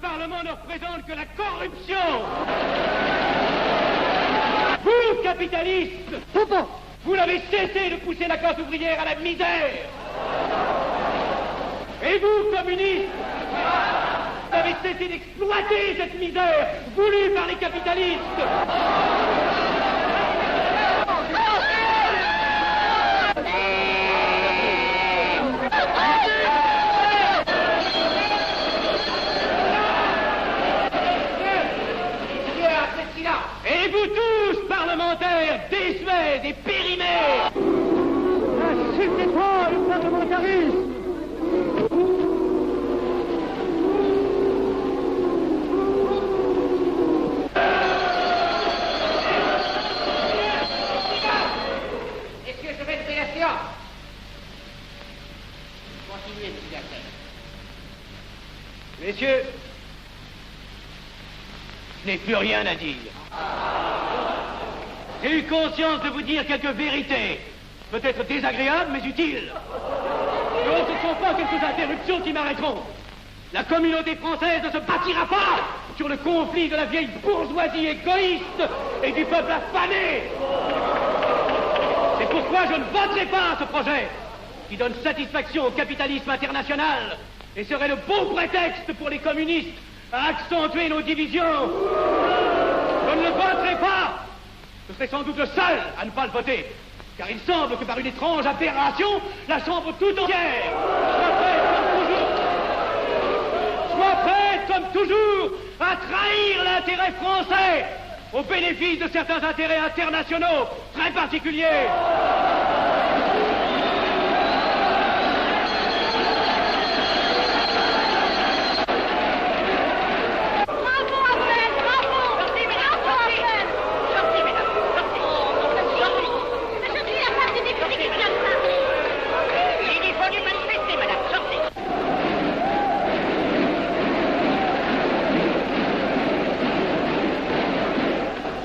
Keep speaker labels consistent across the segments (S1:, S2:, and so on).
S1: Parlement ne représente que la corruption. Vous, capitalistes, vous n'avez cessé de pousser la classe ouvrière à la misère. Et vous, communistes, vous avez cessé d'exploiter cette misère voulue par les capitalistes. Et vous tous, parlementaires, désuets et périmés, insultez-moi le parlementarisme.
S2: Messieurs, je vais lever la séance. Continuez, s'il vous plaît.
S1: Messieurs, je n'ai plus rien à dire. J'ai eu conscience de vous dire quelques vérités, peut-être désagréables, mais utiles. Non, ce ne sont pas quelques interruptions qui m'arrêteront. La communauté française ne se bâtira pas sur le conflit de la vieille bourgeoisie égoïste et du peuple affamé. C'est pourquoi je ne voterai pas ce projet qui donne satisfaction au capitalisme international et serait le bon prétexte pour les communistes à accentuer nos divisions. Je ne le voterai pas. Je serai sans doute le seul à ne pas le voter, car il semble que par une étrange aberration, la Chambre tout entière soit prête, comme toujours, à trahir l'intérêt français au bénéfice de certains intérêts internationaux très particuliers.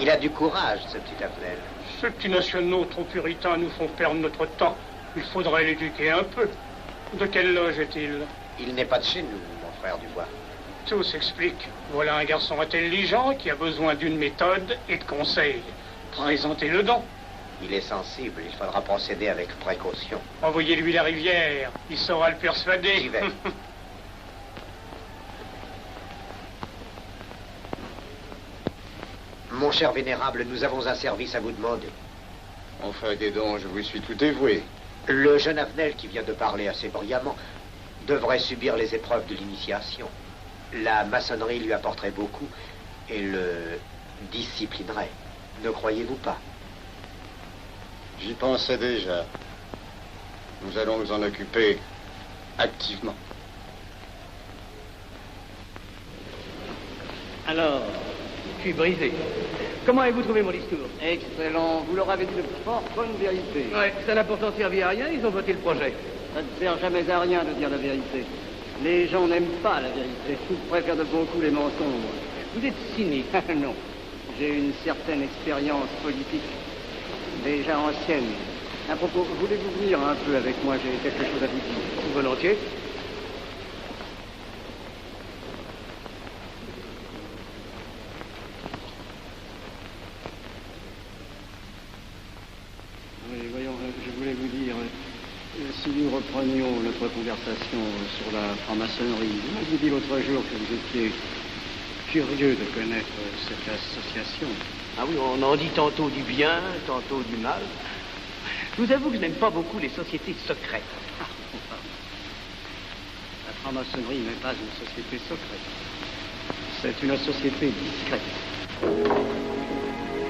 S3: Il a du courage, ce petit Abdel.
S4: Ces petits nationaux trop puritains nous font perdre notre temps. Il faudrait l'éduquer un peu. De quelle loge est-il?
S3: Il n'est pas de chez nous, mon frère Dubois.
S4: Tout s'explique. Voilà un garçon intelligent qui a besoin d'une méthode et de conseils. Présentez-le donc.
S3: Il est sensible, il faudra procéder avec précaution.
S4: Envoyez-lui la rivière, il saura le persuader.
S3: J'y vais. Mon cher vénérable, nous avons un service à vous demander.
S5: Enfin, dis donc, je vous suis tout dévoué.
S3: Le jeune Avenel qui vient de parler assez brillamment devrait subir les épreuves de l'initiation. La maçonnerie lui apporterait beaucoup et le disciplinerait. Ne croyez-vous pas?
S5: J'y pensais déjà. Nous allons nous en occuper activement.
S1: Alors, je suis brisé. Comment avez-vous trouvé mon discours?
S6: Excellent. Vous leur avez dit de fort bonnes vérités.
S1: Ouais, ça n'a pourtant servi à rien, ils ont voté le projet.
S6: Ça ne sert jamais à rien de dire la vérité. Les gens n'aiment pas la vérité. Ils préfèrent de beaucoup les mensonges.
S1: Vous êtes cynique.
S6: Non. J'ai une certaine expérience politique, déjà ancienne. À propos, voulez-vous venir un peu avec moi? J'ai quelque chose à vous dire.
S1: Volontiers.
S6: Oui, voyons, je voulais vous dire, si nous reprenions notre conversation sur la franc-maçonnerie, vous m'avez dit l'autre jour que vous étiez curieux de connaître cette association.
S1: Ah oui, on en dit tantôt du bien, tantôt du mal. Je vous avoue que je n'aime pas beaucoup les sociétés secrètes.
S6: La franc-maçonnerie n'est pas une société secrète. C'est une société discrète.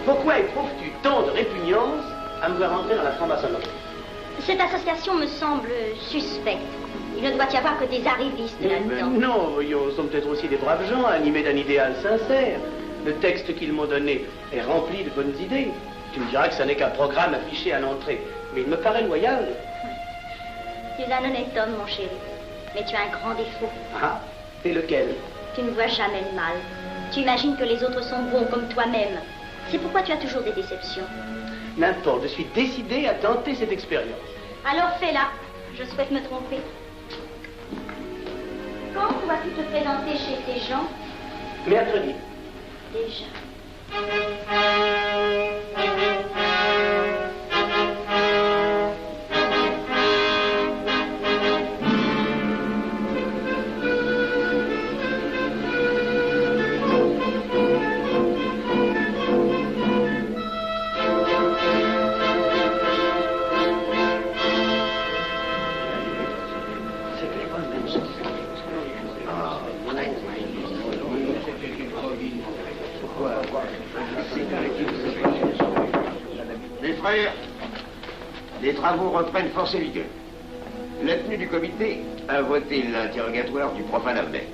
S1: Pourquoi éprouves-tu tant de répugnance à me voir entrer dans la franc-maçonnerie?
S7: Cette association me semble suspecte. Il ne doit y avoir que des arrivistes là-dedans.
S1: Non, voyons, ce sont peut-être aussi des braves gens animés d'un idéal sincère. Le texte qu'ils m'ont donné est rempli de bonnes idées. Tu me diras que ça n'est qu'un programme affiché à l'entrée. Mais il me paraît loyal.
S7: Tu es un honnête homme, mon chéri. Mais tu as un grand défaut.
S1: Ah, et lequel?
S7: Tu ne vois jamais le mal. Tu imagines que les autres sont bons comme toi-même. C'est pourquoi tu as toujours des déceptions.
S1: N'importe, je suis décidé à tenter cette expérience.
S7: Alors fais-la. Je souhaite me tromper. Quand vas-tu te présenter chez ces gens?
S1: Mercredi.
S7: Déjà.
S3: Mes frères, les travaux reprennent force et vigueur. La tenue du comité a voté l'interrogatoire du profane Avenel.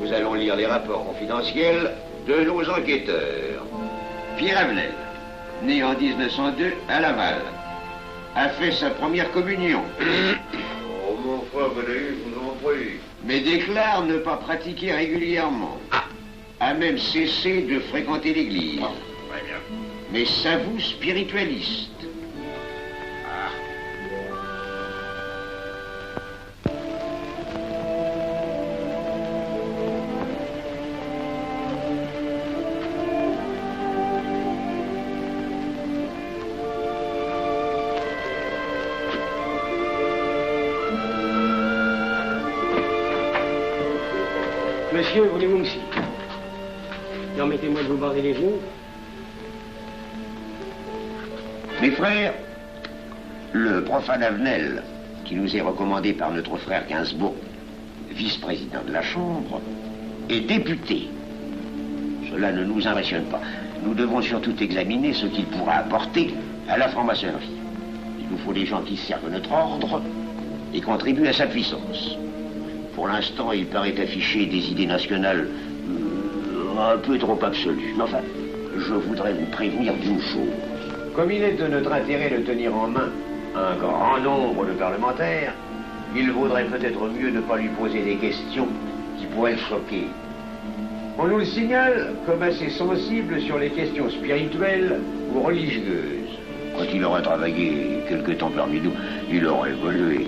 S3: Nous allons lire les rapports confidentiels de nos enquêteurs. Pierre Avenel, né en 1902 à Laval, a fait sa première communion.
S5: Oh, mon frère, je vous en prie.
S3: Mais déclare ne pas pratiquer régulièrement. A même cessé de fréquenter l'église.
S5: Très bien.
S3: Mais s'avoue spiritualiste.
S1: Monsieur, voulez-vous me citer? Permettez-moi de vous barrer les genoux.
S3: Mes frères, le profane Avenel, qui nous est recommandé par notre frère Gainsbourg, vice-président de la Chambre, est député. Cela ne nous impressionne pas. Nous devons surtout examiner ce qu'il pourra apporter à la franc-maçonnerie. Il nous faut des gens qui servent notre ordre et contribuent à sa puissance. Pour l'instant, il paraît afficher des idées nationales un peu trop absolues. Mais enfin, je voudrais vous prévenir d'une chose. Comme il est de notre intérêt de tenir en main un grand nombre de parlementaires, il vaudrait peut-être mieux ne pas lui poser des questions qui pourraient le choquer. On nous le signale comme assez sensible sur les questions spirituelles ou religieuses. Quand il aura travaillé quelque temps parmi nous, il aura évolué.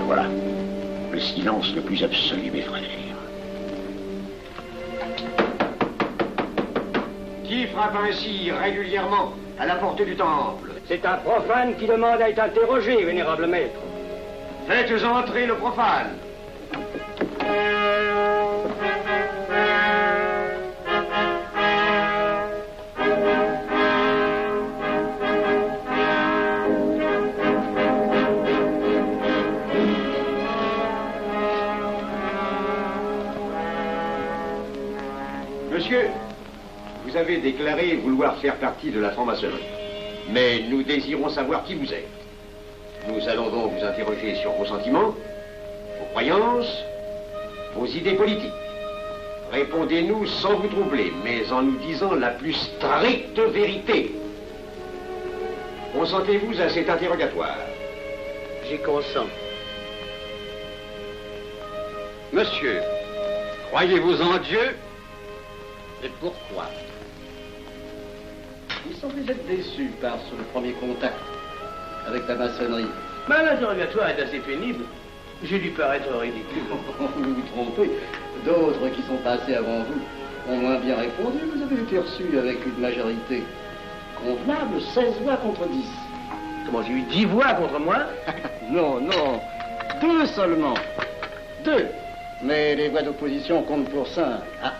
S3: Voilà, le silence le plus absolu, mes frères. Qui frappe ainsi régulièrement à la porte du temple?
S1: C'est un profane qui demande à être interrogé, vénérable maître.
S3: Faites entrer le profane. Monsieur, vous avez déclaré vouloir faire partie de la franc-maçonnerie. Mais nous désirons savoir qui vous êtes. Nous allons donc vous interroger sur vos sentiments, vos croyances, vos idées politiques. Répondez-nous sans vous troubler, mais en nous disant la plus stricte vérité. Consentez-vous à cet interrogatoire?
S1: J'y consens.
S3: Monsieur, croyez-vous en Dieu?
S2: Et pourquoi?
S6: Vous semblez être déçu par ce premier contact avec la maçonnerie.
S1: Mais l'interrogatoire est assez pénible. J'ai dû paraître ridicule.
S6: Vous vous trompez. D'autres qui sont passés avant vous ont moins bien répondu. Vous avez été reçu avec une majorité convenable, 16 voix contre 10.
S1: Comment, j'ai eu 10 voix contre moi?
S6: Non, non. 2 seulement. 2. Mais les voix d'opposition comptent pour 5. Ah,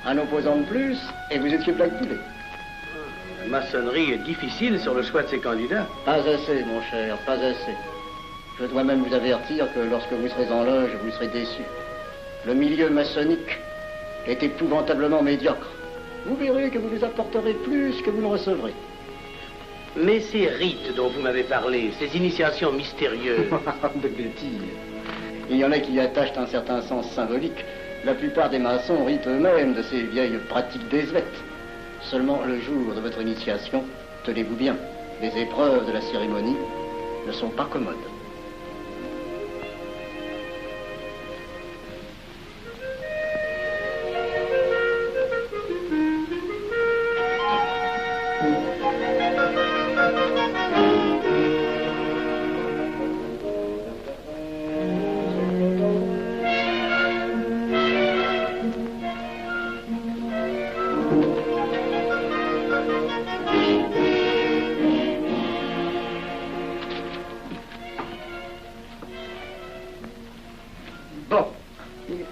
S6: un opposant de plus, et vous étiez plaqué.
S1: La maçonnerie est difficile sur le choix de ses candidats.
S6: Pas assez, mon cher, pas assez. Je dois même vous avertir que lorsque vous serez en loge, vous serez déçu. Le milieu maçonnique est épouvantablement médiocre. Vous verrez que vous lui apporterez plus que vous ne recevrez.
S1: Mais ces rites dont vous m'avez parlé, ces initiations mystérieuses...
S6: De bêtises. Il y en a qui y attachent un certain sens symbolique. La plupart des maçons ritent eux-mêmes de ces vieilles pratiques désuètes. Seulement, le jour de votre initiation, tenez-vous bien, les épreuves de la cérémonie ne sont pas commodes.
S3: Bon.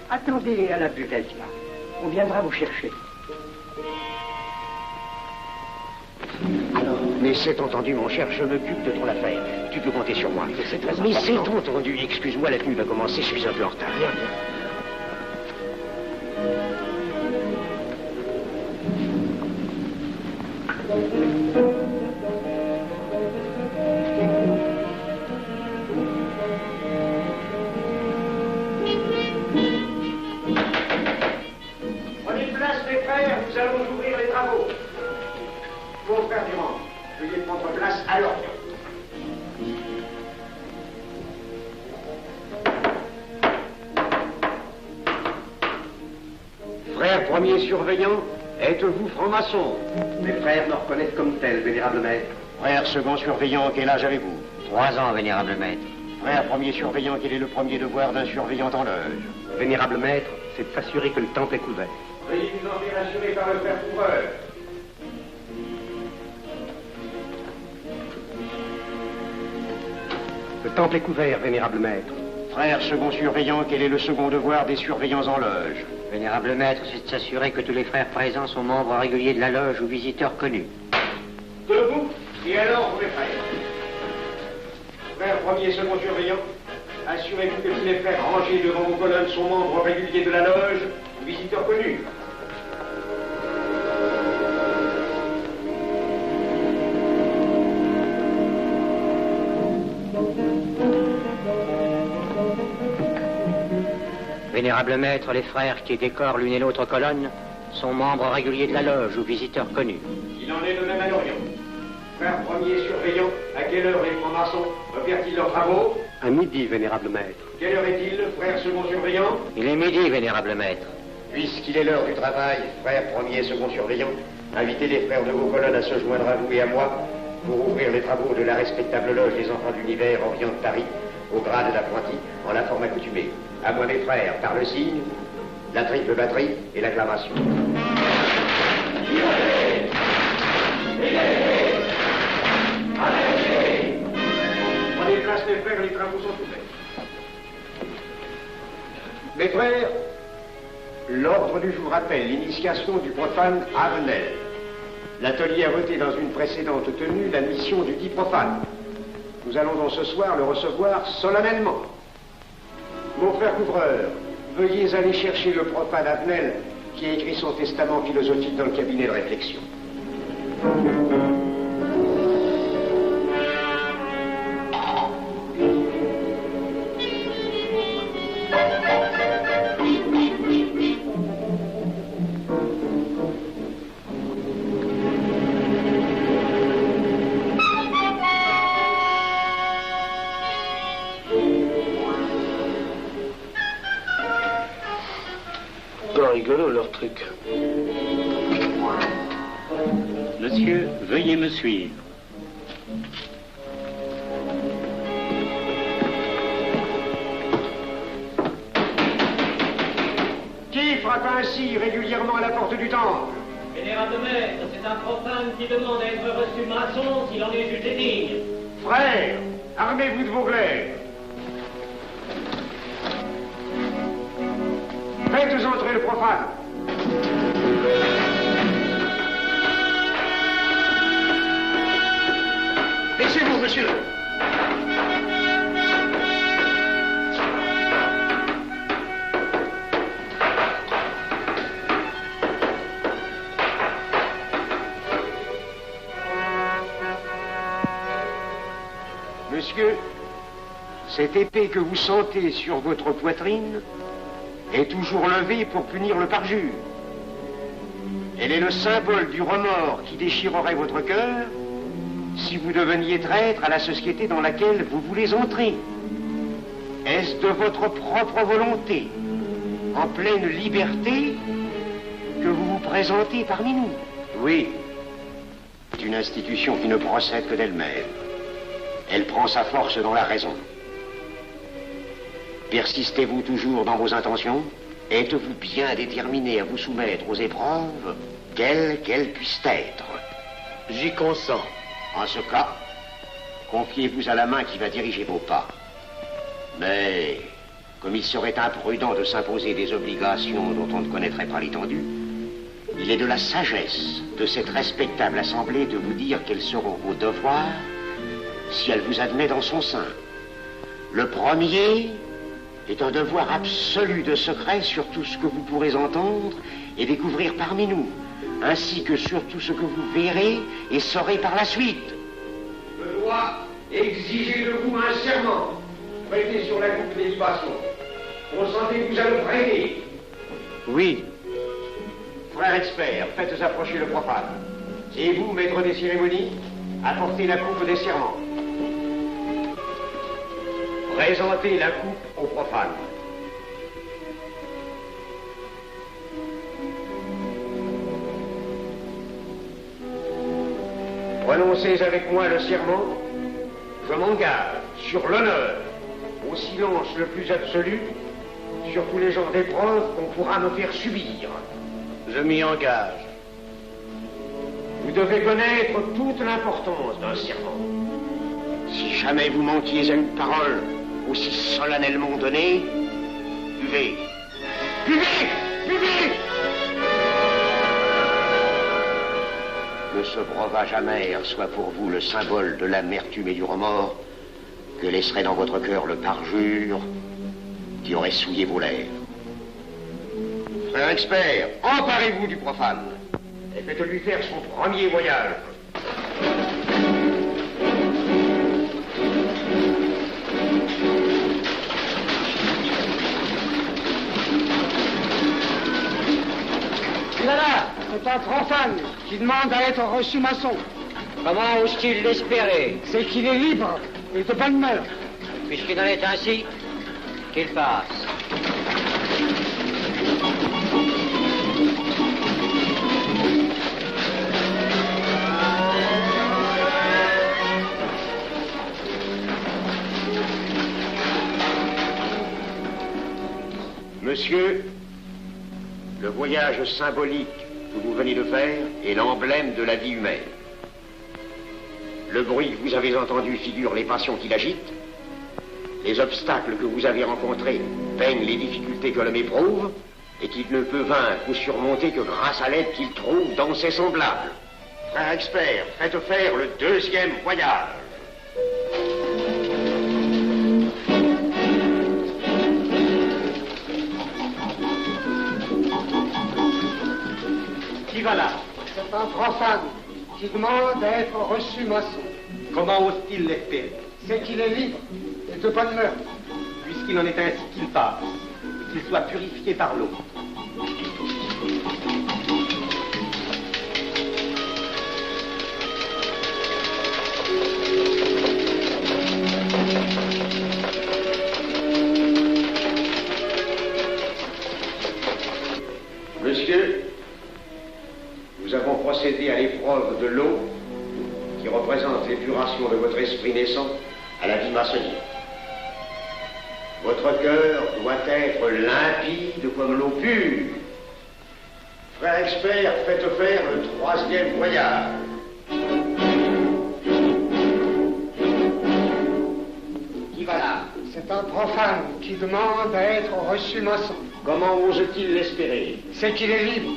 S3: Attendez à la buvette, là. On viendra vous chercher. Alors, mais c'est entendu, mon cher, je m'occupe de ton affaire. Tu peux compter sur moi. C'est très important. Mais c'est entendu. Excuse-moi, la tenue va commencer, je suis un peu en retard. Bien, bien.
S8: Prenez place, mes frères, nous allons ouvrir les travaux. Mon frère Durand, veuillez prendre place à l'ordre.
S3: Frère premier surveillant, êtes-vous franc-maçon? Mes frères me reconnaissent comme tel, vénérable maître. Frère second surveillant, quel âge avez-vous?
S2: 3 ans, vénérable maître.
S3: Frère premier surveillant, quel est le premier devoir d'un surveillant en loge? Vénérable maître, c'est de s'assurer que le temple est couvert.
S8: Veuillez vous en faire assurer par le frère couvreur.
S3: Le temple est couvert, vénérable maître. Frère second surveillant, quel est le second devoir des surveillants en loge?
S2: Vénérable maître, c'est de s'assurer que tous les frères présents sont membres réguliers de la loge ou visiteurs connus.
S8: Debout, et alors, mes frères. Frère premier second surveillant, assurez-vous que tous les frères rangés devant vos colonnes sont membres réguliers de la loge ou visiteurs connus.
S2: Vénérable maître, les frères qui décorent l'une et l'autre colonne sont membres réguliers de la loge ou visiteurs connus.
S8: Il en est de même à l'Orient. Frère premier surveillant, à quelle heure les francs-maçons opèrent-ils leurs travaux?
S3: À midi, vénérable maître.
S8: Quelle heure est-il, frère second surveillant?
S2: Il est midi, vénérable maître.
S3: Puisqu'il est l'heure du travail, frère premier second surveillant, invitez les frères de vos colonnes à se joindre à vous et à moi pour ouvrir les travaux de la respectable loge des enfants d'univers Orient de Paris, au grade d'apprenti, en la forme accoutumée. À moi, mes frères, par le signe, la triple batterie et l'acclamation.
S8: Prenez place, mes frères, les travaux sont ouverts. Mes frères, l'ordre du jour appelle l'initiation du profane Avenel. L'atelier a voté dans une précédente tenue la mission du dit profane. Nous allons donc ce soir le recevoir solennellement. Mon frère couvreur, veuillez aller chercher le profane Avenel qui a écrit son testament philosophique dans le cabinet de réflexion.
S9: Rigolo leur truc.
S10: Monsieur, veuillez me suivre.
S8: Qui frappe ainsi régulièrement à la porte du temple?
S1: Vénérable maître, c'est un profane qui demande à être reçu maçon s'il en est jugé digne.
S8: Frères, armez-vous de vos glaives. Faites entrer le profane.
S9: Laissez-vous, monsieur.
S8: Monsieur, cette épée que vous sentez sur votre poitrine est toujours levée pour punir le parjure. Elle est le symbole du remords qui déchirerait votre cœur si vous deveniez traître à la société dans laquelle vous voulez entrer. Est-ce de votre propre volonté, en pleine liberté, que vous vous présentez parmi nous?
S3: Oui. C'est une institution qui ne procède que d'elle-même. Elle prend sa force dans la raison. Persistez-vous toujours dans vos intentions? Êtes-vous bien déterminé à vous soumettre aux épreuves, quelles qu'elles puissent être?
S9: J'y consens.
S3: En ce cas, confiez-vous à la main qui va diriger vos pas. Mais
S8: comme il serait imprudent de s'imposer des obligations dont on ne connaîtrait pas l'étendue, il est de la sagesse de cette respectable assemblée de vous dire quels seront vos devoirs si elle vous admet dans son sein. Le premier est un devoir absolu de secret sur tout ce que vous pourrez entendre et découvrir parmi nous, ainsi que sur tout ce que vous verrez et saurez par la suite.
S11: Je dois exiger de vous un serment prêté sur la coupe des libations. Consentez-vous à le prêter?
S8: Oui. Frère expert, faites approcher le profane. Et vous, maître des cérémonies, apportez la coupe des serments. Présentez la coupe au profane. Prononcez avec moi le serment. Je m'engage sur l'honneur, au silence le plus absolu, sur tous les genres d'épreuves qu'on pourra me faire subir.
S9: Je m'y engage.
S8: Vous devez connaître toute l'importance d'un serment. Si jamais vous manquiez à une parole aussi solennellement donnée, buvez. Buvez! Buvez! Que ce breuvage amer soit pour vous le symbole de l'amertume et du remords que laisserait dans votre cœur le parjure qui aurait souillé vos lèvres. Frère expert, emparez-vous du profane et faites-lui faire son premier voyage.
S6: Là, c'est un profane qui demande à être reçu maçon.
S2: Comment ose-t-il l'espérer?
S6: C'est qu'il est libre et de bonne mœurs.
S2: Puisqu'il en est ainsi, qu'il passe.
S8: Monsieur, le voyage symbolique que vous venez de faire est l'emblème de la vie humaine. Le bruit que vous avez entendu figure les passions qui l'agitent. Les obstacles que vous avez rencontrés peignent les difficultés que l'homme éprouve et qu'il ne peut vaincre ou surmonter que grâce à l'aide qu'il trouve dans ses semblables. Frère expert, faites faire le deuxième voyage.
S11: Qui va là?
S6: C'est un profane qui demande à être reçu maçon.
S11: Comment ose-t-il l'espérer?
S6: C'est qu'il est libre et de bonne mœurs.
S11: Puisqu'il en est ainsi, qu'il passe, et qu'il soit purifié par l'eau.
S8: Monsieur, nous avons procédé à l'épreuve de l'eau qui représente l'épuration de votre esprit naissant à la vie maçonnique. Votre cœur doit être limpide comme l'eau pure. Frère expert, faites faire le troisième voyage. Qui va là?
S6: C'est un profane qui demande à être reçu maçon.
S8: Comment ose-t-il l'espérer?
S6: C'est qu'il est libre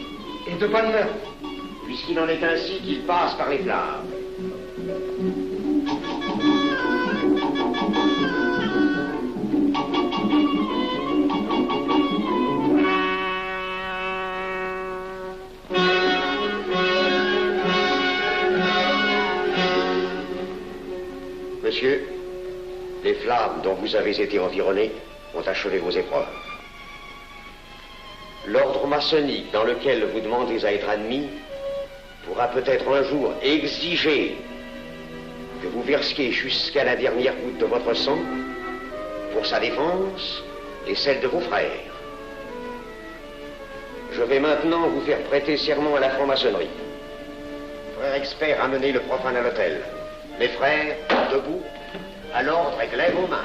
S6: et de bonne mœurs.
S8: Puisqu'il en est ainsi qu'il passe par les flammes. Monsieur, les flammes dont vous avez été environné ont achevé vos épreuves. L'ordre maçonnique dans lequel vous demandez à être admis pourra peut-être un jour exiger que vous versiez jusqu'à la dernière goutte de votre sang pour sa défense et celle de vos frères. Je vais maintenant vous faire prêter serment à la franc-maçonnerie. Frère expert, amenez le profane à l'hôtel. Mes frères, debout, à l'ordre et glaive aux mains.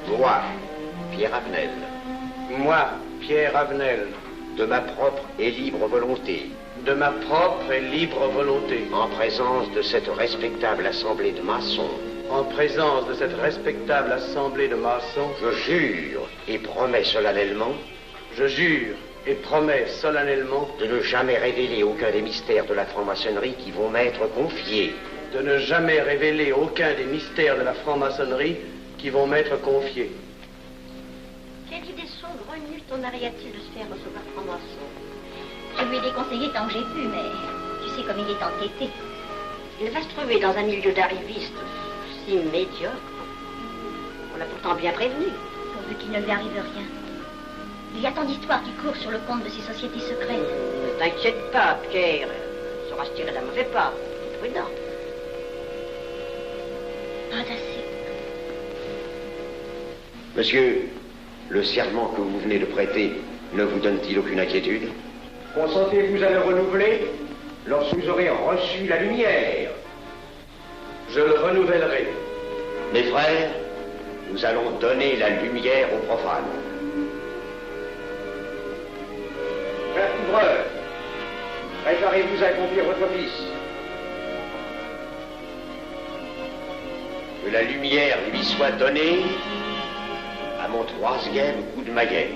S8: Moi, Pierre Avenel.
S9: Moi, Pierre Avenel.
S8: De ma propre et libre volonté.
S9: De ma propre et libre volonté.
S8: En présence de cette respectable assemblée de maçons.
S9: En présence de cette respectable assemblée de maçons.
S8: Je jure et promets solennellement.
S9: Je jure et promets solennellement.
S8: De ne jamais révéler aucun des mystères de la franc-maçonnerie qui vont m'être confiés.
S9: De ne jamais révéler aucun des mystères de la franc-maçonnerie qui vont m'être confiés.
S7: Quelle idée saugrenue ton mari-a-t-il de se faire recevoir franc-maçon? Je lui ai déconseillé tant que j'ai pu, mais tu sais comme il est entêté. Il va se trouver dans un milieu d'arrivistes si médiocre. On l'a pourtant bien prévenu. Pourvu qu'il ne lui arrive rien. Il y a tant d'histoires qui courent sur le compte de ces sociétés secrètes. Ne t'inquiète pas, Pierre. Il saura se tirer d'un mauvais pas. C'est prudent. Pas assez.
S8: Monsieur, le serment que vous venez de prêter ne vous donne-t-il aucune inquiétude?
S11: Consentez-vous à le renouveler lorsque vous aurez reçu la lumière?
S9: Je le renouvellerai.
S8: Mes frères, nous allons donner la lumière aux profanes.
S11: Frère couvreur, préparez-vous à accomplir votre office.
S8: Que la lumière lui soit donnée à mon 3e coup de maguet.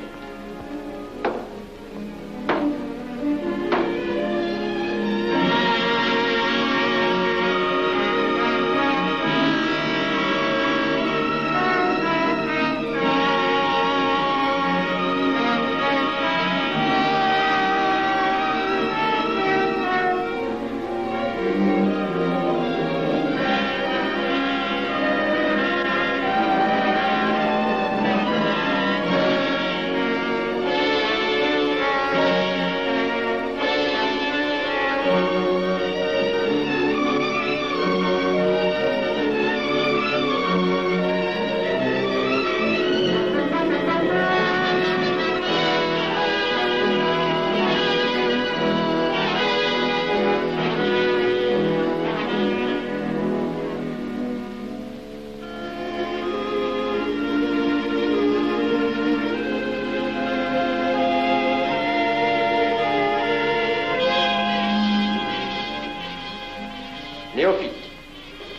S8: Néophyte,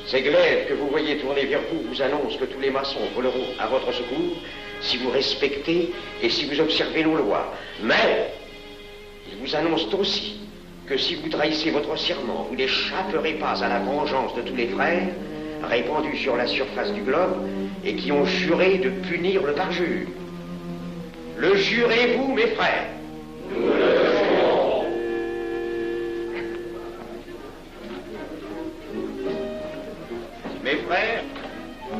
S8: ces glaives que vous voyez tourner vers vous vous annoncent que tous les maçons voleront à votre secours si vous respectez et si vous observez nos lois. Mais ils vous annoncent aussi que si vous trahissez votre serment, vous n'échapperez pas à la vengeance de tous les frères répandus sur la surface du globe et qui ont juré de punir le parjure. Le jurez-vous, mes frères? Nous le jurons. Mes frères,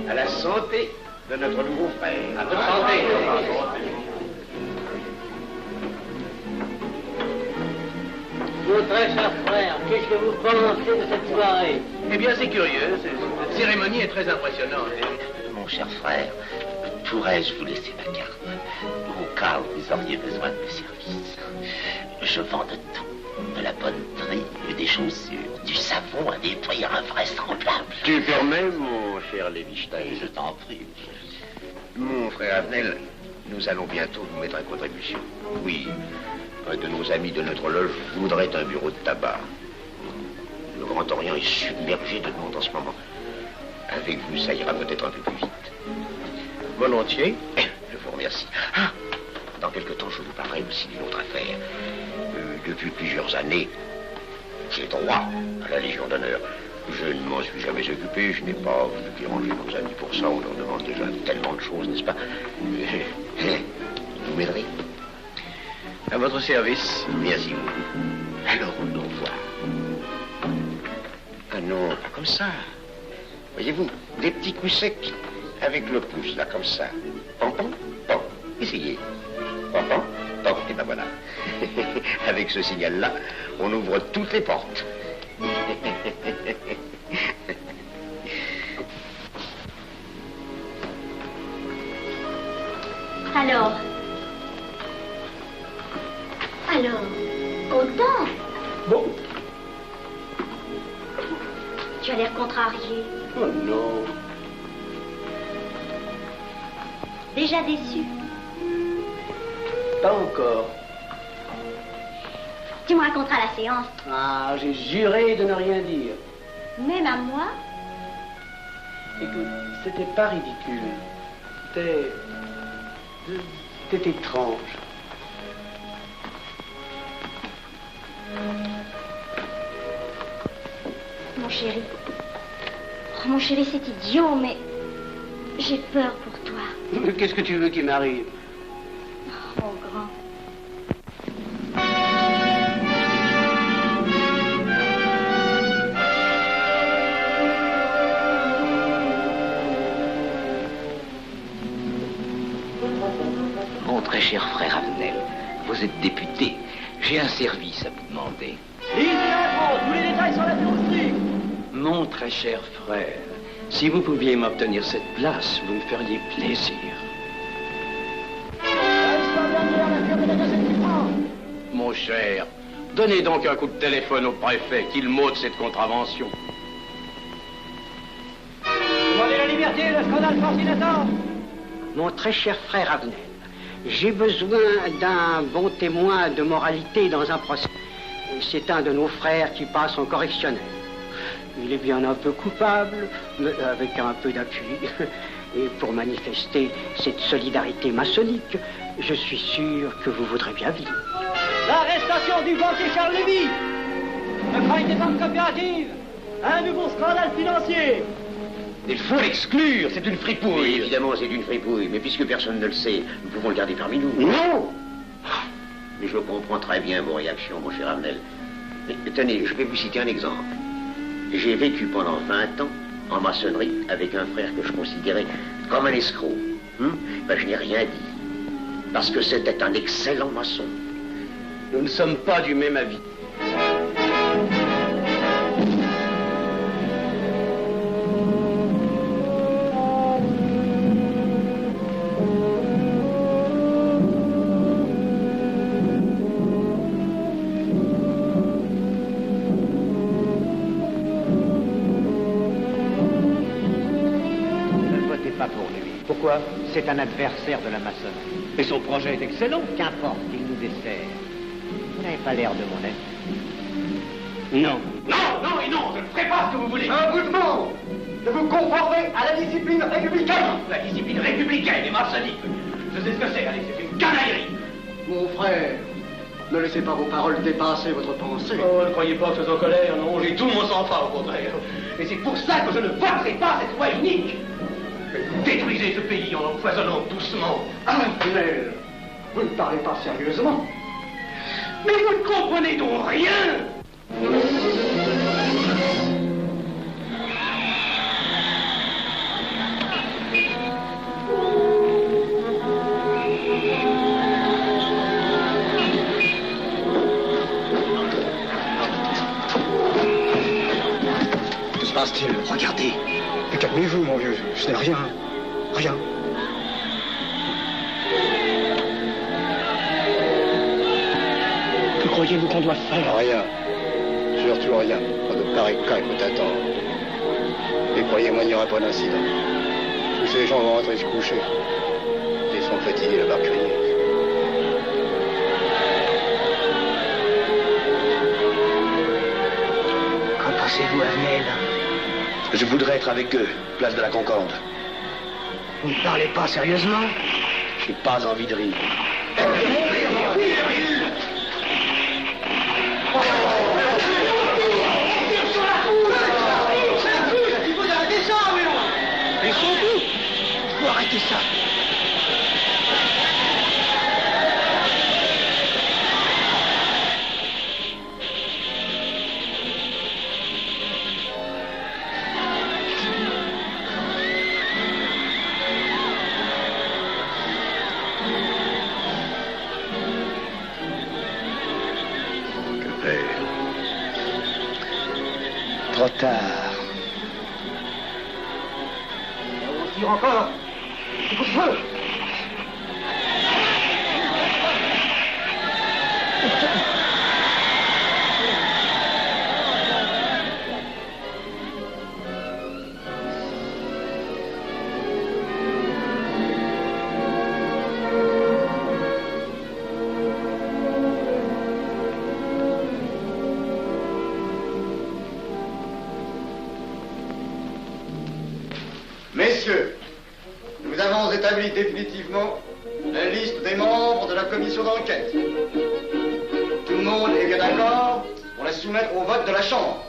S8: à la santé de notre nouveau frère.
S9: À votre santé.
S2: Mon très cher frère, qu'est-ce que vous pensez de cette soirée?
S9: Eh bien, c'est curieux. Cette cérémonie est très impressionnante.
S12: Mon cher frère, pourrais-je vous laisser ma carte au cas où vous auriez besoin de mes services? Je vends de tout, de la bonneterie, des chaussures, du savon à des prix invraisemblables.
S8: Tu permets, mon cher Lévi-Stein?
S12: Je t'en prie.
S8: Mon frère Avenel, nous allons bientôt nous mettre à contribution. Oui, un de nos amis de notre loge voudrait un bureau de tabac. Le Grand Orient est submergé de monde en ce moment. Avec vous, ça ira peut-être un peu plus vite.
S9: Volontiers.
S8: Je vous remercie. Ah, dans quelque temps, je vous parlerai aussi d'une autre affaire. Depuis plusieurs années, j'ai droit à la Légion d'honneur. Je ne m'en suis jamais occupé, je n'ai pas voulu déranger nos amis pour ça. On leur demande déjà tellement de choses, n'est-ce pas? Vous m'aiderez?
S9: À votre service.
S8: Merci beaucoup. Alors, au revoir. Ah non, pas comme ça. Voyez-vous, des petits coups secs avec le pouce, là, comme ça. Pam, pam, pam. Essayez. Pam, pam, pam. Et ben voilà. Avec ce signal-là, on ouvre toutes les portes.
S7: Alors, content?
S9: Bon.
S7: Tu as l'air contrarié.
S9: Oh non.
S7: Déjà déçu?
S9: Pas encore.
S7: Tu me raconteras la séance.
S9: Ah, j'ai juré de ne rien dire.
S7: Même à moi?
S9: Écoute, c'était pas ridicule. C'était étrange.
S7: Mon chéri. Oh, mon chéri, c'est idiot, mais j'ai peur pour toi.
S9: Qu'est-ce que tu veux qu'il m'arrive?
S7: Oh, mon grand.
S12: Mon très cher frère Avenel, vous êtes député. J'ai un service à vous demander.
S1: Tous les détails sur la théorie.
S13: Mon très cher frère, si vous pouviez m'obtenir cette place, vous me feriez plaisir. Mon cher, donnez donc un coup de téléphone au préfet, qu'il m'ôte cette contravention.
S1: Demandez la liberté, le scandale fascinateur.
S6: Mon très cher frère Avenel, j'ai besoin d'un bon témoin de moralité dans un procès. C'est un de nos frères qui passe en correctionnel. Il est bien un peu coupable, mais avec un peu d'appui. Et pour manifester cette solidarité maçonnique, je suis sûr que vous voudrez bien vivre.
S1: L'arrestation du banquier Charles Lévy. Le crime des banques coopératives. Un nouveau scandale financier.
S8: Il faut l'exclure, c'est une fripouille. Oui, évidemment, c'est une fripouille, mais puisque personne ne le sait, nous pouvons le garder parmi nous. Non! Mais je comprends très bien vos réactions, mon cher Avenel. Mais, tenez, je vais vous citer un exemple. J'ai vécu pendant 20 ans en maçonnerie avec un frère que je considérais comme un escroc. Ben, je n'ai rien dit, parce que c'était un excellent maçon.
S13: Nous ne sommes pas du même avis.
S3: Pourquoi? C'est un adversaire de la maçonnerie.
S1: Mais son projet est excellent.
S3: Qu'importe, il nous dessert. Vous n'avez pas l'air de mon ami.
S1: Non. Non, non et non, je ne ferai pas ce que vous voulez.
S11: Un vous demande de vous conformer à la discipline républicaine.
S1: La discipline républicaine et maçonnique. Je sais ce que c'est, allez, c'est une canaillerie.
S6: Mon frère, ne laissez pas vos paroles dépasser votre pensée.
S1: Oh, ne croyez pas que je sois en colère, non, j'ai tout mon sang-froid au contraire. Et c'est pour ça que je ne voterai pas cette loi unique. Détruisez ce pays en l'empoisonnant doucement.
S6: Avenel, vous ne parlez pas sérieusement.
S1: Mais vous ne comprenez donc rien.
S6: Que se passe-t-il? Regardez. Mais calmez-vous, mon vieux. Ce n'est rien. Rien.
S1: Que croyez-vous qu'on doit faire?
S6: Rien. Surtout rien. Pas de pareil cas il faut attendre. Et croyez-moi, il n'y aura pas d'incident. Tous ces gens vont rentrer se coucher. Ils sont fatigués d'avoir crié.
S3: Qu'en pensez-vous, Avenel?
S13: Je voudrais être avec eux, place de la Concorde.
S3: Vous ne parlez pas sérieusement?
S13: J'ai pas envie de rire.
S1: Mais surtout, il faut arrêter ça.
S6: Trop tard.
S1: On tire encore. Coupe-feu.
S14: Messieurs, nous avons établi définitivement la liste des membres de la commission d'enquête. Tout le monde est bien d'accord pour la soumettre au vote de la Chambre.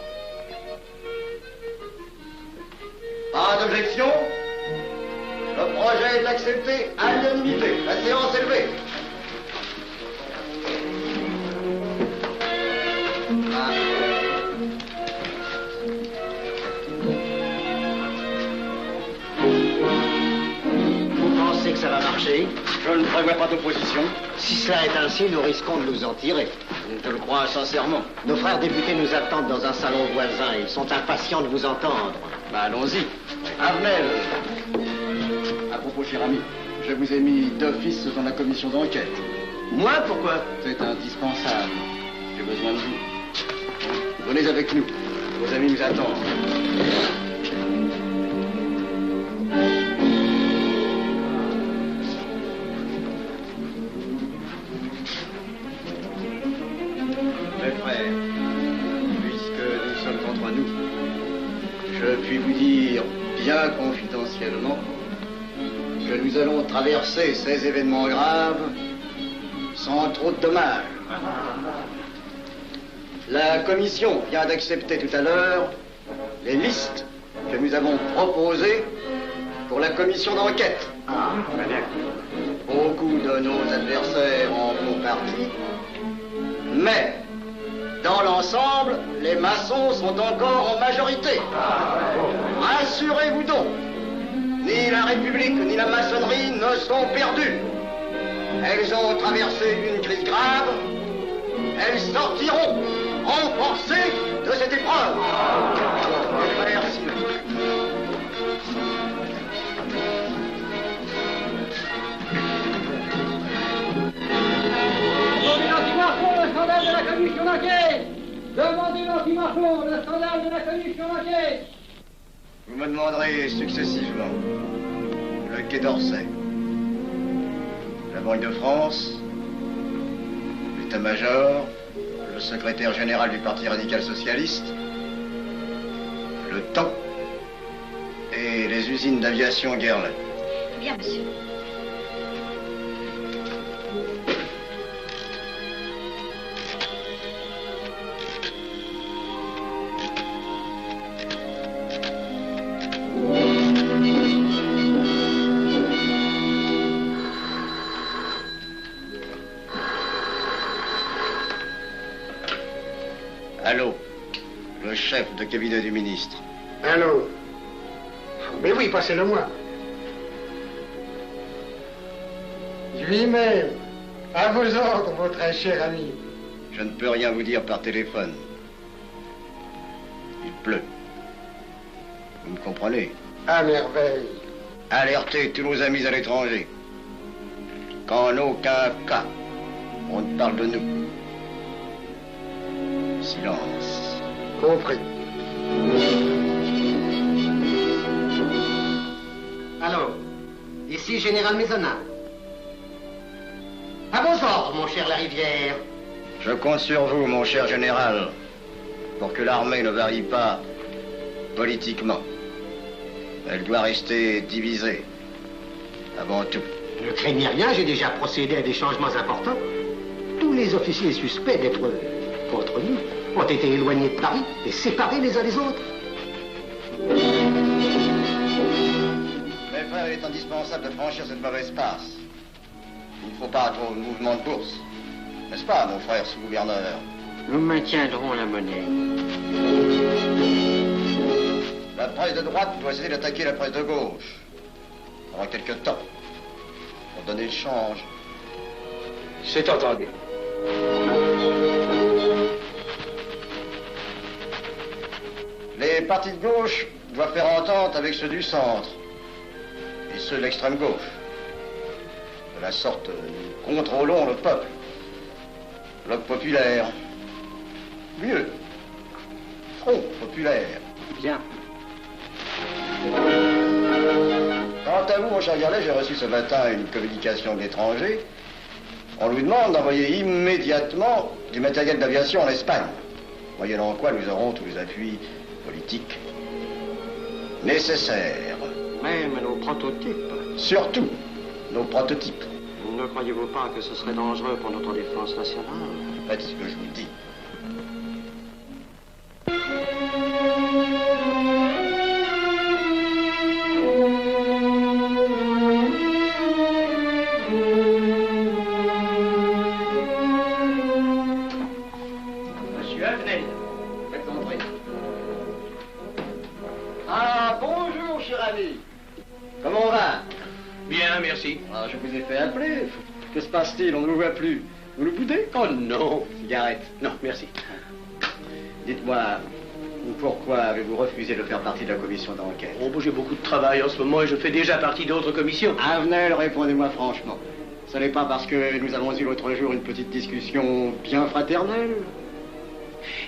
S14: Pas d'objection? Le projet est accepté à l'unanimité. La séance est levée.
S3: Vous pensez que ça va marcher?
S14: Je ne prévois pas d'opposition.
S3: Si cela est ainsi, nous risquons de nous en tirer.
S14: Je le crois sincèrement.
S3: Nos frères députés nous attendent dans un salon voisin. Ils sont impatients de vous entendre.
S14: Allons-y. Armel. À propos, cher ami, je vous ai mis d'office dans la commission d'enquête.
S3: Moi, pourquoi?
S14: C'est indispensable. J'ai besoin de vous. Venez avec nous. Vos amis nous attendent.
S8: Mes frères, puisque nous sommes entre nous, je puis vous dire bien confidentiellement que nous allons traverser ces événements graves sans trop de dommages. La commission vient d'accepter tout à l'heure les listes que nous avons proposées pour la commission d'enquête. Beaucoup de nos adversaires en font partie, mais dans l'ensemble, les maçons sont encore en majorité. Rassurez-vous donc, ni la République ni la maçonnerie ne sont perdues. Elles ont traversé une crise grave. Elles sortiront renforcées de cette épreuve. Merci.
S15: Demandez l'anti-Marchon, le scandale de la commission d'enquête. Demandez l'anti-Marchon, le scandale de la commission d'enquête.
S14: Vous me demanderez successivement le Quai d'Orsay, la Banque de France, l'état-major, le secrétaire général du Parti radical socialiste, le temps et les usines d'aviation Guerlain.
S7: Bien, monsieur.
S14: Allô, le chef de cabinet du ministre.
S11: Allô? Mais oui, passez-le moi. Lui-même, à vos ordres, mon très cher ami.
S14: Je ne peux rien vous dire par téléphone. Il pleut. Vous me comprenez?
S11: À merveille.
S14: Alertez tous nos amis à l'étranger. Qu'en aucun cas, on ne parle de nous. Silence.
S11: Compris.
S3: Allô, ici Général Maisonnat. À vos ordres, mon cher Larivière.
S14: Je compte sur vous, mon cher général, pour que l'armée ne varie pas politiquement. Elle doit rester divisée, avant tout.
S3: Ne craignez rien, j'ai déjà procédé à des changements importants. Tous les officiers suspects d'être contre nous ont été éloignés de Paris et séparés les uns des autres.
S14: Mes frères, il est indispensable de franchir cette mauvaise passe. Il ne faut pas trop de mouvement de bourse. N'est-ce pas, mon frère sous-gouverneur?
S2: Nous maintiendrons la monnaie.
S14: La presse de droite doit essayer d'attaquer la presse de gauche. Pendant quelque temps. Pour donner le change.
S13: C'est entendu.
S14: Les partis de gauche doivent faire entente avec ceux du centre. Et ceux de l'extrême gauche. De la sorte, nous contrôlons le peuple. Bloc populaire. Mieux. Front populaire.
S2: Bien.
S14: Quant à vous, mon cher Garlet, j'ai reçu ce matin une communication de l'étranger. On nous demande d'envoyer immédiatement du matériel d'aviation en Espagne. Moyennant quoi nous aurons tous les appuis politiques nécessaires.
S6: Même nos prototypes.
S14: Surtout nos prototypes.
S6: Ne croyez-vous pas que ce serait dangereux pour notre défense nationale?
S14: Faites ce que je vous dis.
S3: Monsieur Avenel, faites entrer.
S14: Ah, bonjour, cher ami. Comment on va?
S9: Bien, merci.
S14: Ah, je vous ai fait appeler. Que se passe-t-il? On ne vous voit plus. Vous le boudez?
S9: Oh non.
S14: Cigarette.
S9: Non, merci.
S14: Dites-moi, pourquoi avez-vous refusé de faire partie de la commission d'enquête?
S9: Oh, j'ai beaucoup de travail en ce moment et je fais déjà partie d'autres commissions.
S14: Avenel, répondez-moi franchement. Ce n'est pas parce que nous avons eu l'autre jour une petite discussion bien fraternelle?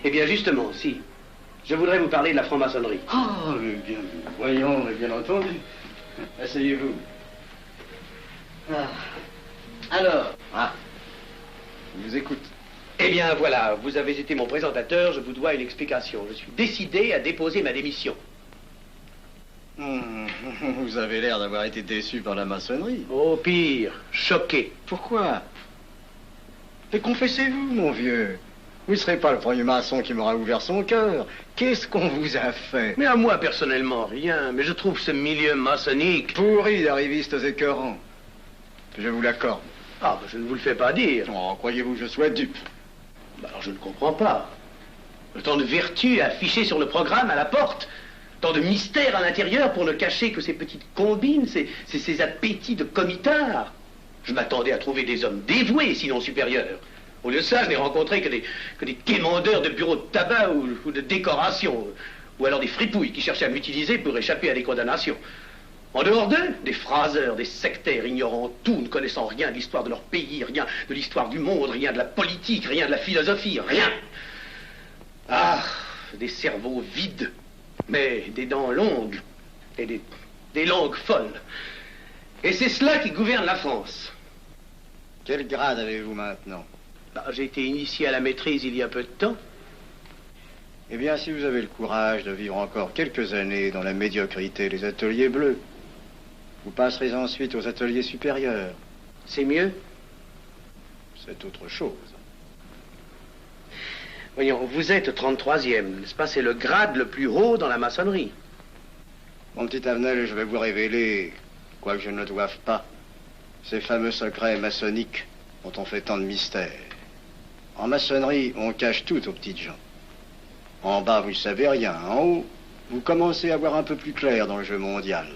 S9: Eh bien, justement, si. Je voudrais vous parler de la franc-maçonnerie.
S14: Ah, mais bien, voyons, mais bien entendu. Asseyez-vous. Ah. Alors? Ah. Je vous écoute.
S9: Eh bien, voilà, vous avez été mon présentateur, je vous dois une explication. Je suis décidé à déposer ma démission.
S14: Vous avez l'air d'avoir été déçu par la maçonnerie.
S9: Oh, pire, choqué.
S14: Pourquoi? Mais confessez-vous, mon vieux. Vous ne serez pas le premier maçon qui m'aura ouvert son cœur. Qu'est-ce qu'on vous a fait?
S9: Mais à moi, personnellement, rien. Mais je trouve ce milieu maçonnique...
S14: pourri d'arrivistes écœurants. Je vous l'accorde.
S9: Ah, ben, je ne vous le fais pas dire.
S14: Oh, croyez-vous que je sois dupe?
S9: Ben, alors je ne comprends pas. Tant de vertus affichées sur le programme à la porte. Tant de mystères à l'intérieur pour ne cacher que ces petites combines, ces appétits de comitards. Je m'attendais à trouver des hommes dévoués, sinon supérieurs. Au lieu de ça, je n'ai rencontré que des quémandeurs de bureaux de tabac ou de décoration. Ou alors des fripouilles qui cherchaient à m'utiliser pour échapper à des condamnations. En dehors d'eux, des phraseurs, des sectaires, ignorant tout, ne connaissant rien de l'histoire de leur pays, rien de l'histoire du monde, rien de la politique, rien de la philosophie, rien. Ah, des cerveaux vides, mais des dents longues, et des langues folles. Et c'est cela qui gouverne la France.
S14: Quel grade avez-vous maintenant?
S9: J'ai été initié à la maîtrise il y a peu de temps.
S14: Eh bien, si vous avez le courage de vivre encore quelques années dans la médiocrité des ateliers bleus, vous passerez ensuite aux ateliers supérieurs.
S9: C'est mieux?
S14: C'est autre chose.
S9: Voyons, vous êtes 33e, n'est-ce pas? C'est le grade le plus haut dans la maçonnerie.
S14: Mon petit Avenel, je vais vous révéler, quoique je ne le doive pas, ces fameux secrets maçonniques dont on fait tant de mystères. En maçonnerie, on cache tout aux petites gens. En bas, vous ne savez rien. En haut, vous commencez à voir un peu plus clair dans le jeu mondial.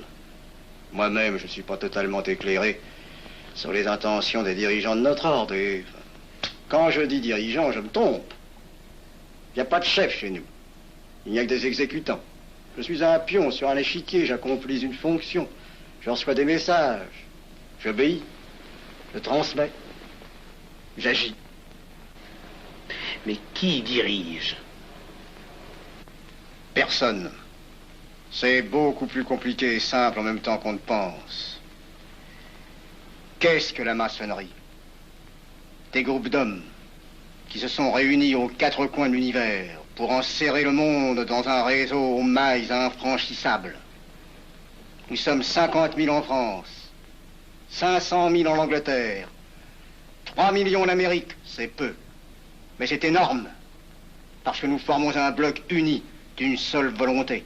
S14: Moi-même, je ne suis pas totalement éclairé sur les intentions des dirigeants de notre ordre. Et quand je dis dirigeants, je me trompe. Il n'y a pas de chef chez nous. Il n'y a que des exécutants. Je suis un pion sur un échiquier, j'accomplis une fonction. Je reçois des messages. J'obéis. Je transmets. J'agis.
S9: Mais qui dirige?
S14: Personne. C'est beaucoup plus compliqué et simple en même temps qu'on ne pense. Qu'est-ce que la maçonnerie? Des groupes d'hommes qui se sont réunis aux quatre coins de l'univers pour enserrer le monde dans un réseau aux mailles infranchissables. Nous sommes 50 000 en France, 500 000 en Angleterre, 3 millions en Amérique, c'est peu. Mais c'est énorme, parce que nous formons un bloc uni d'une seule volonté.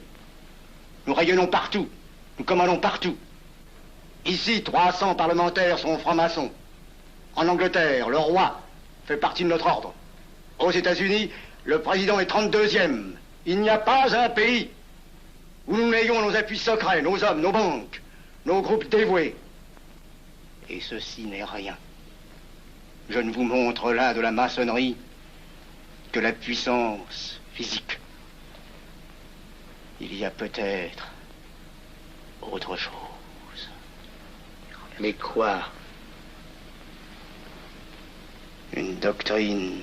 S14: Nous rayonnons partout, nous commandons partout. Ici, 300 parlementaires sont francs-maçons. En Angleterre, le roi fait partie de notre ordre. Aux États-Unis, le président est 32e. Il n'y a pas un pays où nous n'ayons nos appuis secrets, nos hommes, nos banques, nos groupes dévoués. Et ceci n'est rien. Je ne vous montre là de la maçonnerie que la puissance physique. Il y a peut-être autre chose.
S9: Mais quoi?
S14: Une doctrine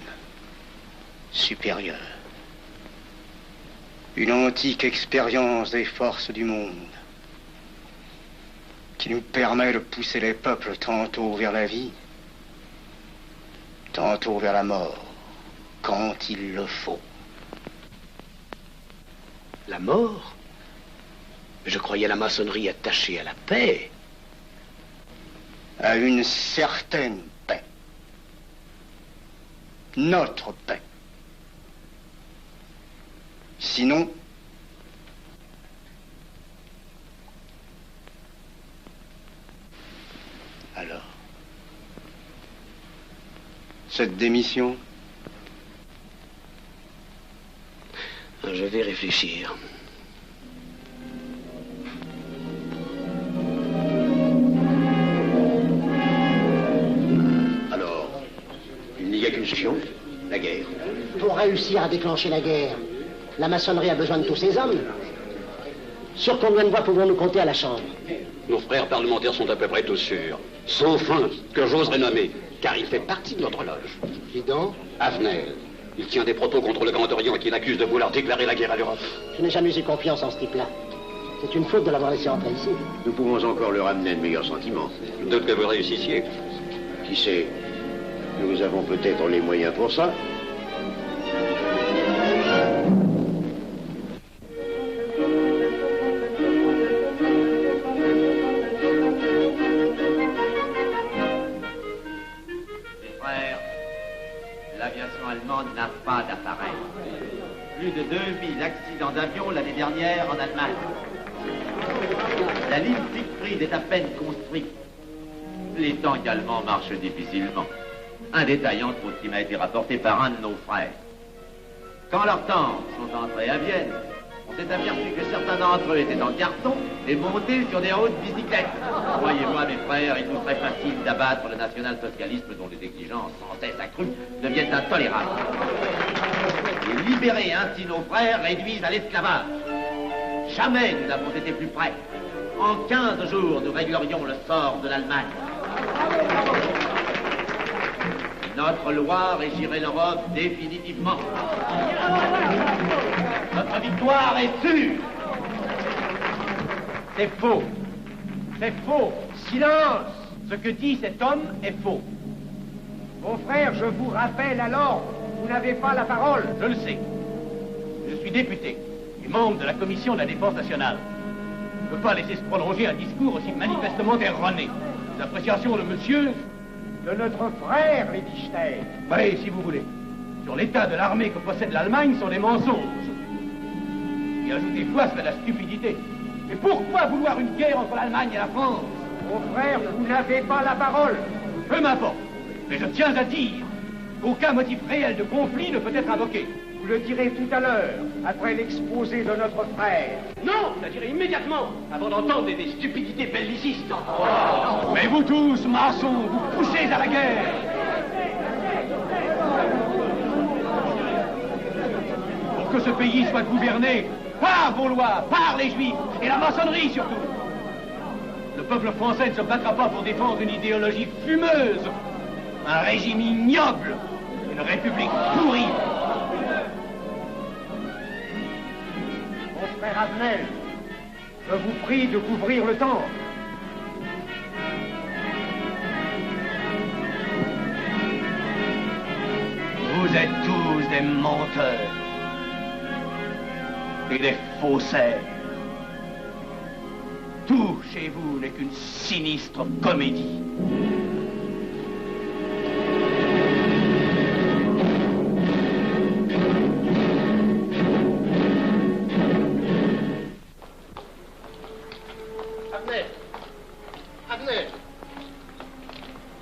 S14: supérieure. Une antique expérience des forces du monde qui nous permet de pousser les peuples tantôt vers la vie, tantôt vers la mort, quand il le faut.
S9: La mort? Je croyais la maçonnerie attachée à la paix.
S14: À une certaine paix. Notre paix. Sinon,
S9: alors,
S14: cette démission,
S9: je vais réfléchir. Alors, il n'y a qu'une solution, la guerre.
S16: Pour réussir à déclencher la guerre, la maçonnerie a besoin de tous ses hommes. Sur combien de voix pouvons-nous compter à la Chambre?
S13: Nos frères parlementaires sont à peu près tous sûrs. Sauf un, que j'oserais nommer, car il fait partie de notre loge.
S16: Qui donc?
S13: Avenel. Il tient des propos contre le Grand Orient et qu'il accuse de vouloir déclarer la guerre à l'Europe.
S16: Je n'ai jamais eu confiance en ce type-là. C'est une faute de l'avoir laissé entrer ici.
S8: Nous pouvons encore leur amener de meilleurs sentiments.
S13: D'autres que vous réussissiez.
S8: Qui sait? Nous avons peut-être les moyens pour ça.
S17: L'aviation allemande n'a pas d'appareil. Plus de 2000 accidents d'avion l'année dernière en Allemagne. La ligne Siegfried est à peine construite. Les tanks allemands marchent difficilement. Un détail entre autres qui m'a été rapporté par un de nos frères. Quand leurs tanks sont entrés à Vienne, on s'est aperçu que certains d'entre eux étaient en carton et montés sur des hautes bicyclettes. Voyez-moi, mes frères, il nous serait facile d'abattre le national-socialisme dont les exigences sans cesse accrues deviennent intolérables. Et libérer ainsi nos frères réduisent à l'esclavage. Jamais nous n'avons été plus près. En 15 jours, nous réglerions le sort de l'Allemagne. Notre loi régirait l'Europe définitivement. Notre victoire est sûre.
S1: C'est faux. C'est faux. Silence. Ce que dit cet homme est faux.
S15: Mon frère, je vous rappelle alors, vous n'avez pas la parole.
S1: Je le sais. Je suis député et membre de la commission de la défense nationale. Je ne peux pas laisser se prolonger un discours aussi manifestement erroné. Les appréciations de monsieur...
S15: De notre frère, Liechtenstein.
S1: Oui, si vous voulez. Sur l'état de l'armée que possède l'Allemagne sont des mensonges. Et ajouter foi serait de la stupidité. Mais pourquoi vouloir une guerre entre l'Allemagne et la France?
S15: Mon frère, vous n'avez pas la parole.
S1: Peu m'importe. Mais je tiens à dire qu'aucun motif réel de conflit ne peut être invoqué.
S15: Vous le direz tout à l'heure, après l'exposé de notre frère.
S1: Non, je le dirai immédiatement, avant d'entendre des stupidités bellicistes. Mais vous tous, maçons, vous poussez à la guerre. Pour que ce pays soit gouverné par vos lois, par les Juifs, et la maçonnerie surtout. Le peuple français ne se battra pas pour défendre une idéologie fumeuse, un régime ignoble, une république pourrie.
S15: Mon frère Avenel, je vous prie de couvrir le temple.
S1: Vous êtes tous des menteurs et des faussaires. Tout chez vous n'est qu'une sinistre comédie.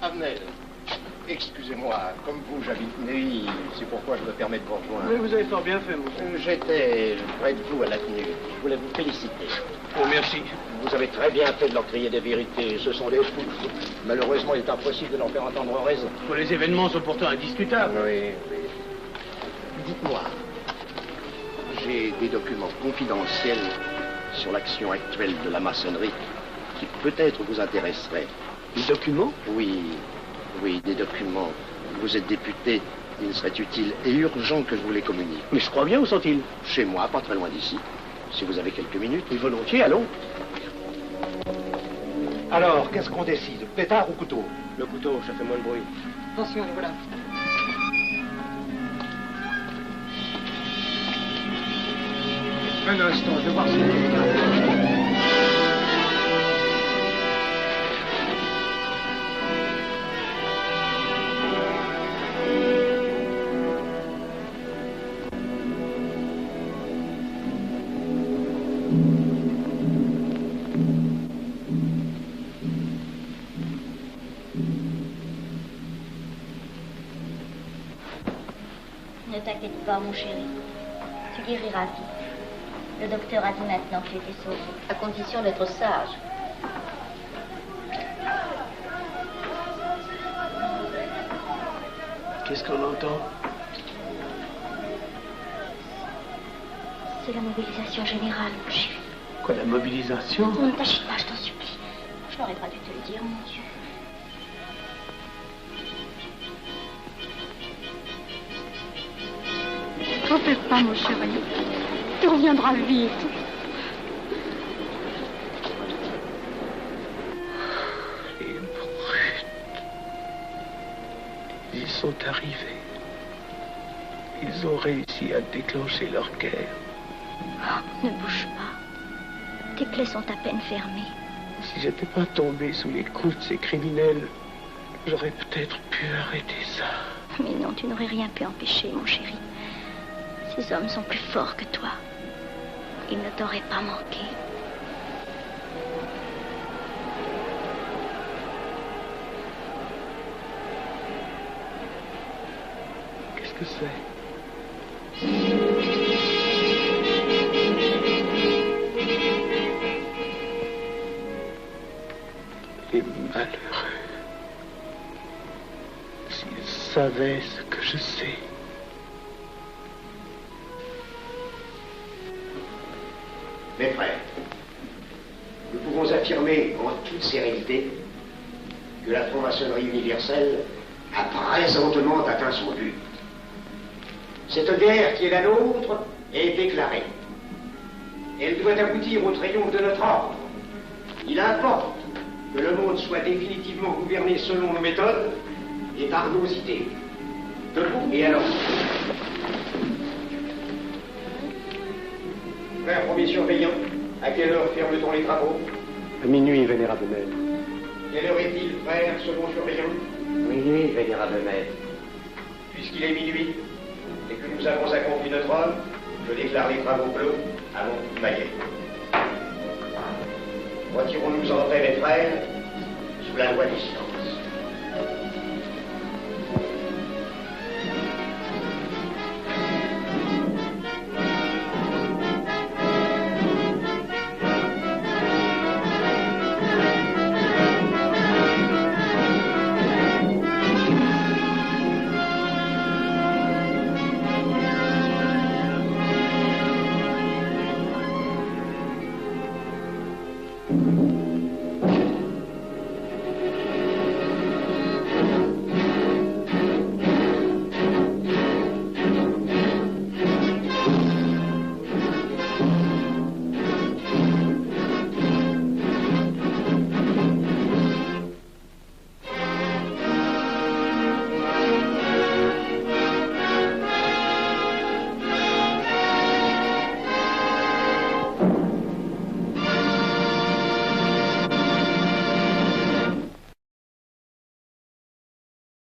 S8: Avenel, excusez-moi, comme vous, j'habite Neuilly, c'est pourquoi je me permets de vous rejoindre.
S6: Oui, vous avez fort bien fait, monsieur.
S8: J'étais près de vous à l'avenue. Je voulais vous féliciter.
S6: Oh, merci.
S8: Vous avez très bien fait de leur crier des vérités. Ce sont des fous. Malheureusement, il est impossible de leur faire entendre raison.
S6: Les événements sont pourtant indiscutables.
S8: Oui, oui. Dites-moi, j'ai des documents confidentiels sur l'action actuelle de la maçonnerie qui peut-être vous intéresseraient.
S6: Des documents?
S8: Oui, oui, des documents. Vous êtes député, il serait utile et urgent que je vous les communique.
S6: Mais je crois bien, où sont-ils?
S8: Chez moi, pas très loin d'ici. Si vous avez quelques minutes.
S6: Oui, volontiers, allons.
S9: Alors, qu'est-ce qu'on décide? Pétard ou couteau?
S6: Le couteau, ça fait moins de bruit.
S15: Attention, les voilà.
S8: Un instant, je vais voir si...
S7: Ne t'inquiète pas, mon chéri. Tu guériras vite. Le docteur a dit maintenant que tu étais sauvé, à condition d'être sage.
S9: Qu'est-ce qu'on entend?
S7: C'est la mobilisation générale, mon chéri.
S9: Quoi, la mobilisation?
S7: Non, ne t'agite pas, je t'en supplie. Je n'aurais pas dû te le dire, mon Dieu.
S18: T'en fais pas, mon chéri. Tu reviendras vite.
S9: Les brutes. Ils sont arrivés. Ils ont réussi à déclencher leur guerre.
S7: Oh, ne bouge pas. Tes plaies sont à peine fermées.
S9: Si j'étais pas tombé sous les coups de ces criminels, j'aurais peut-être pu arrêter ça.
S7: Mais non, tu n'aurais rien pu empêcher, mon chéri. Ces hommes sont plus forts que toi. Ils ne t'auraient pas manqué.
S9: Qu'est-ce que c'est? Les malheureux. S'ils savaient ce que je sais.
S8: Mes frères, nous pouvons affirmer en toute sérénité que la franc-maçonnerie universelle a présentement atteint son but. Cette guerre qui est la nôtre est déclarée. Elle doit aboutir au triomphe de notre ordre. Il importe que le monde soit définitivement gouverné selon nos méthodes et par nos idées. Debout et alors. Frère premier surveillant, à quelle heure ferme-t-on les travaux?
S6: À minuit, vénérable maître.
S8: Quelle heure est-il, frère second surveillant?
S2: Minuit, vénérable maître.
S8: Puisqu'il est minuit et que nous avons accompli notre œuvre, je déclare les travaux clos avant toute baguette. Retirons-nous en paix, mes frères, sous la loi du silence.